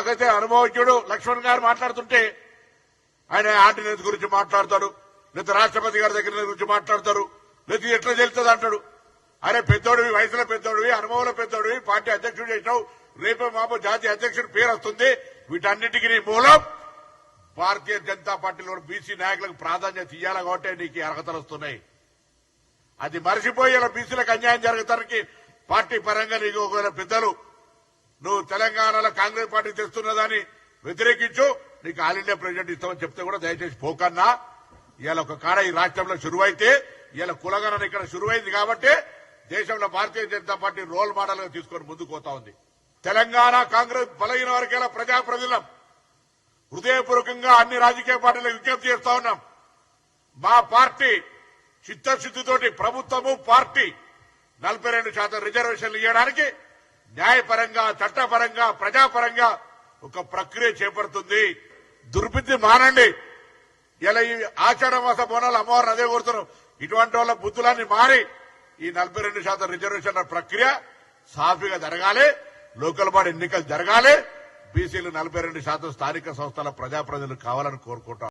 నాకైతే అనుభవజ్ఞుడు లక్ష్మణ్ గారు మాట్లాడుతుంటే ఆయన ఆర్డినెన్స్ గురించి మాట్లాడతాడు, లేదా రాష్ట్రపతి గారి దగ్గర గురించి మాట్లాడతారు, లేదా ఎట్లా చెల్తుంది అంటాడు. అరే పెద్దోడివి, వయసులో పెద్దోడివి, అనుభవంలో పెద్దోడివి, పార్టీ అధ్యక్షుడు చేసినావు, రేపే మాపో జాతీయ అధ్యక్షుడి పేరు వస్తుంది. వీటన్నిటికీ నీ మూలం భారతీయ జనతా పార్టీలో బీసీ నాయకులకు ప్రాధాన్యత ఇవ్వాలి కాబట్టి నీకు అర్హతలు వస్తున్నాయి. అది మర్చిపోయి ఇలా బీసీలకు అన్యాయం జరగటానికి పార్టీ పరంగా నీకు ఒకవేళ పెద్దలు నువ్వు తెలంగాణలో కాంగ్రెస్ పార్టీ తెస్తున్నదాన్ని వ్యతిరేకించు, నీకు ఆల్ ఇండియా ప్రెసిడెంట్ ఇస్తామని చెప్తే కూడా దయచేసి పోకన్నా. ఇవాళ ఒక కాడ ఈ రాష్ట్రంలో శురువైతే ఇవాళ కులగణన ఇక్కడ శురువైంది కాబట్టి దేశంలో Bharatiya Janata party role model గా తీసుకొని ముందుకు పోతా ఉంది. తెలంగాణ కాంగ్రెస్ బలహీన వర్గాల ప్రజాప్రతినిధులం హృదయపూర్వకంగా అన్ని రాజకీయ పార్టీలకు విజ్ఞప్తి చేస్తా ఉన్నాం. మా పార్టీ చిత్తశుద్దితోటి ప్రభుత్వము పార్టీ 42% రిజర్వేషన్లు ఇవ్వడానికి న్యాయపరంగా, చట్టపరంగా, ప్రజాపరంగా ఒక ప్రక్రియ చేపడుతుంది. దుర్బుద్ధి మానండి. ఇలా ఈ ఆషాఢ మాస బోనాలు అమ్మవారిని అదే కోరుతున్నాం. ఇటువంటి వాళ్ళ బుద్ధులన్నీ మారి ఈ 42% రిజర్వేషన్ల ప్రక్రియ సాఫీగా జరగాలి. లోకల్ బాడీ ఎన్నికలు జరగాలి. బీసీలు 42% స్థానిక సంస్థల ప్రజాప్రతినిధులు కావాలని కోరుకుంటాం.